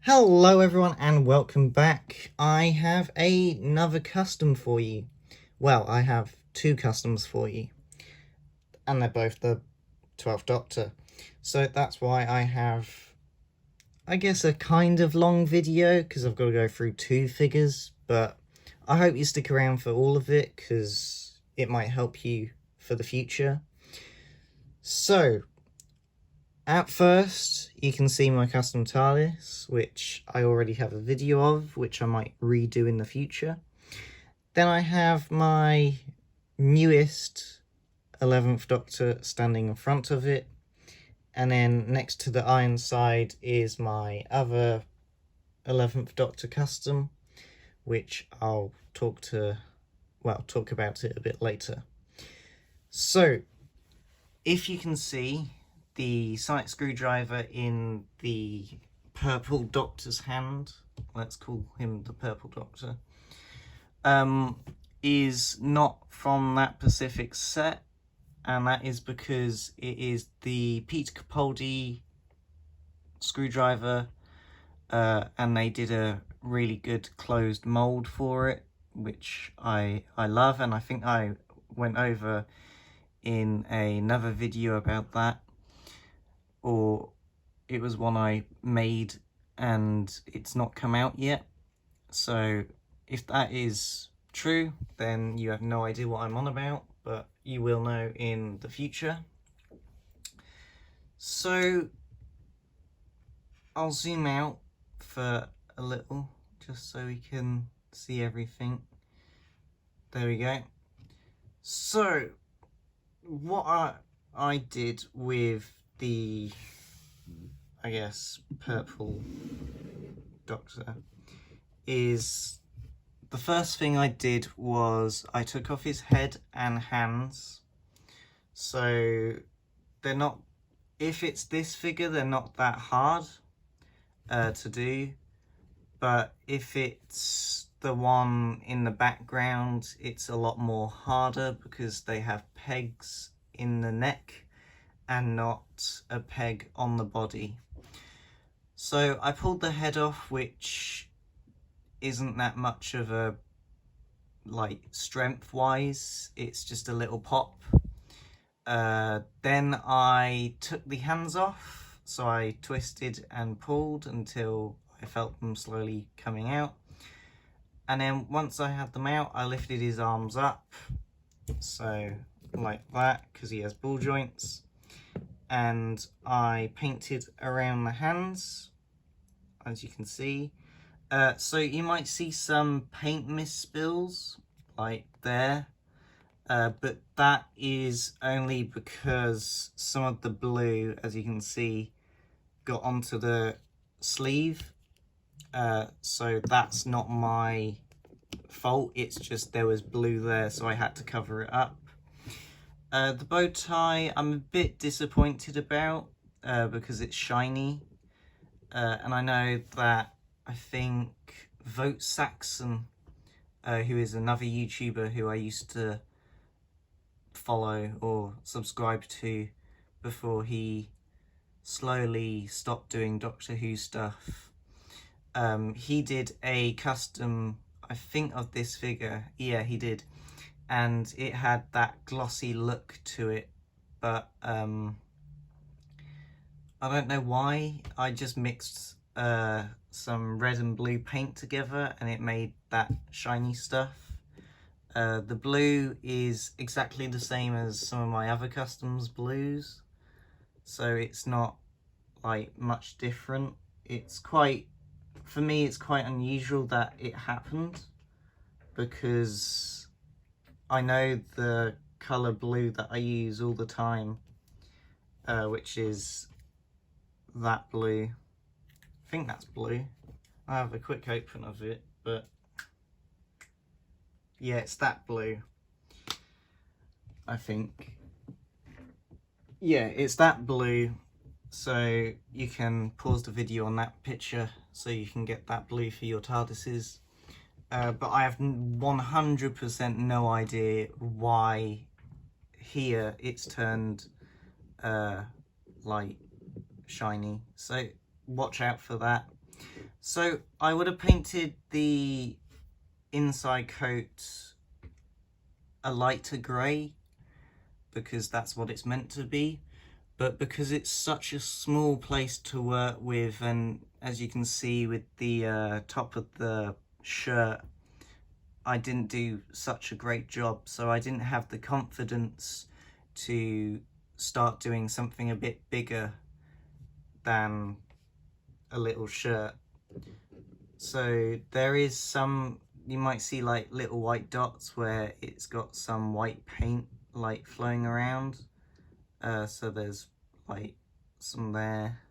Hello everyone and welcome back. I have another custom for you. Well, I have two customs for you. And they're both the 12th Doctor. So that's why I have, I guess, a kind of long video, because I've got to go through two figures. But I hope you stick around for all of it, because it might help you for the future. So, at first, you can see my custom TARDIS, which I already have a video of, which I might redo in the future. Then I have my newest 11th Doctor standing in front of it. And then next to the Ironside is my other 11th Doctor custom, which I'll talk about it a bit later. So, if you can see the sonic screwdriver in the purple Doctor's hand, let's call him the purple Doctor, is not from that Pacific set, and that is because it is the Peter Capaldi screwdriver, and they did a really good closed mold for it, which I love, and I think I went over in another video about that, or it was one I made and it's not come out yet. So if that is true, then you have no idea what I'm on about, but you will know in the future. So I'll zoom out for a little just so we can see everything. There we go. So what I did with the, I guess, purple Doctor is, the first thing I did was I took off his head and hands. So they're not, if it's this figure, they're not that hard to do, but if it's the one in the background, it's a lot more harder because they have pegs in the neck and not a peg on the body. So I pulled the head off, which isn't that much of a, like, strength wise, it's just a little pop. Then I took the hands off, so I twisted and pulled until I felt them slowly coming out. And then once I had them out, I lifted his arms up, so like that, because he has ball joints. And I painted around the hands, as you can see. So you might see some paint mist spills, like there. But that is only because some of the blue, as you can see, got onto the sleeve. So that's not my fault, it's just there was blue there, so I had to cover it up. The bow tie I'm a bit disappointed about, because it's shiny. And I know that, I think Vote Saxon, who is another YouTuber who I used to follow or subscribe to before he slowly stopped doing Doctor Who stuff, he did a custom, I think, of this figure. Yeah, he did, and it had that glossy look to it, but I don't know why. I just mixed some red and blue paint together and it made that shiny stuff. The blue is exactly the same as some of my other customs blues, so it's not like much different. It's quite, for me, it's quite unusual that it happened, because I know the colour blue that I use all the time, which is that blue. I think that's blue. I have a quick open of it, but yeah, it's that blue, I think. Yeah, it's that blue, so you can pause the video on that picture so you can get that blue for your TARDISes. But I have 100% no idea why here it's turned like shiny, so watch out for that. So I would have painted the inside coat a lighter grey because that's what it's meant to be, but because it's such a small place to work with, and as you can see with the top of the shirt, I didn't do such a great job, so I didn't have the confidence to start doing something a bit bigger than a little shirt. So there is some, you might see like little white dots where it's got some white paint like flowing around, so there's like some there,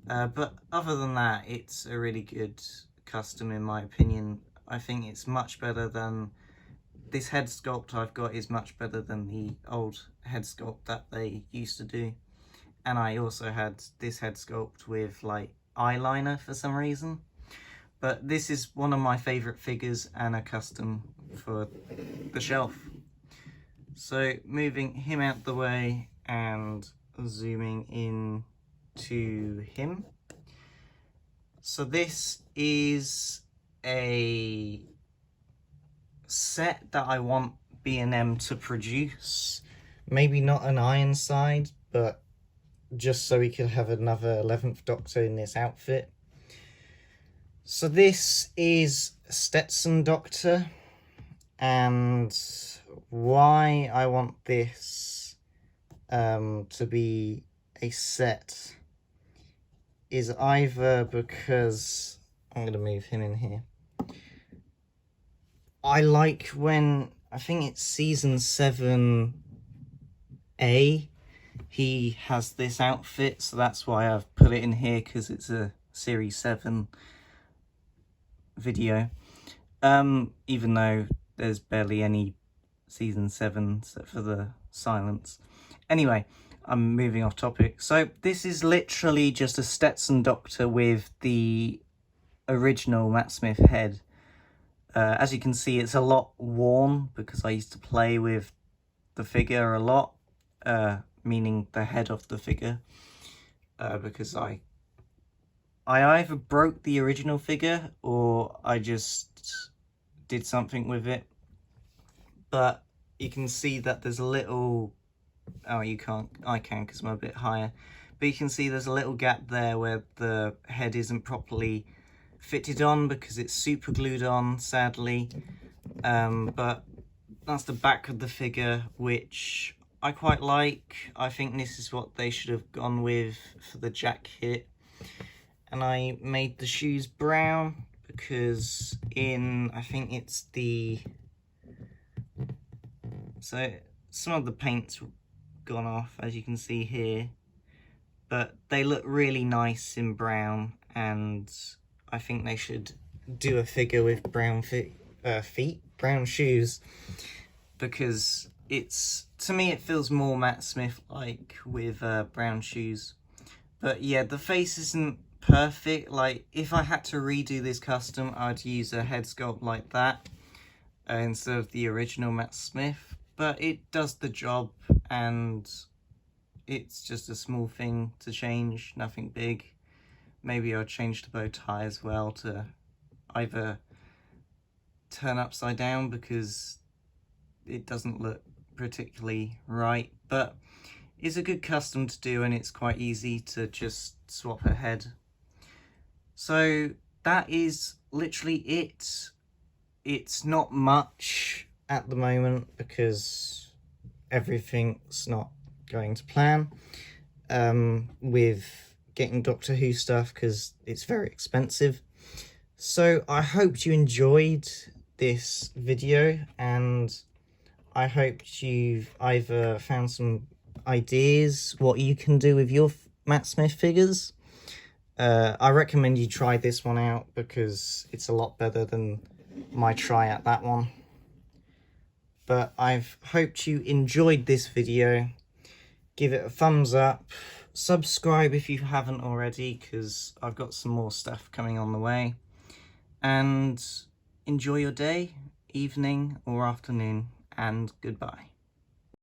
but other than that, it's a really good custom in my opinion. I think it's much better than this head sculpt I've got, is much better than the old head sculpt that they used to do. And I also had this head sculpt with like eyeliner for some reason. But this is one of my favourite figures and a custom for the shelf. So moving him out the way and zooming in to him. So this is a set that I want B&M to produce. Maybe not an Ironside, but just so we could have another 11th Doctor in this outfit. So this is Stetson Doctor, and why I want this to be a set is either because, I'm going to move him in here, I like when, I think it's season 7A, he has this outfit, so that's why I've put it in here, because it's a series 7 video, even though there's barely any season 7 except for the silence. Anyway, I'm moving off topic. So this is literally just a Stetson Doctor with the original Matt Smith head. As you can see, it's a lot worn because I used to play with the figure a lot, meaning the head of the figure, because I either broke the original figure or I just did something with it. But you can see that there's a little, oh, you can't, I can because I'm a bit higher, but you can see there's a little gap there where the head isn't properly fitted on because it's super glued on, sadly. But that's the back of the figure, which I quite like. I think this is what they should have gone with for the jacket. And I made the shoes brown because in, I think it's the, so some of the paint's gone off, as you can see here, but they look really nice in brown, and I think they should do a figure with brown brown shoes, because it's, to me it feels more Matt Smith like with brown shoes. But yeah, the face isn't perfect. Like, if I had to redo this custom, I'd use a head sculpt like that instead of the original Matt Smith, but it does the job, and it's just a small thing to change, nothing big. Maybe I'll change the bow tie as well to either turn upside down because it doesn't look particularly right, but it's a good custom to do, and it's quite easy to just swap a head. So that is literally it. It's not much at the moment because everything's not going to plan with getting Doctor Who stuff because it's very expensive. So I hope you enjoyed this video, and I hope you've either found some ideas what you can do with your Matt Smith figures. I recommend you try this one out because it's a lot better than my try at that one. But I've hoped you enjoyed this video. Give it a thumbs up, subscribe if you haven't already because I've got some more stuff coming on the way, and enjoy your day, evening or afternoon, and goodbye.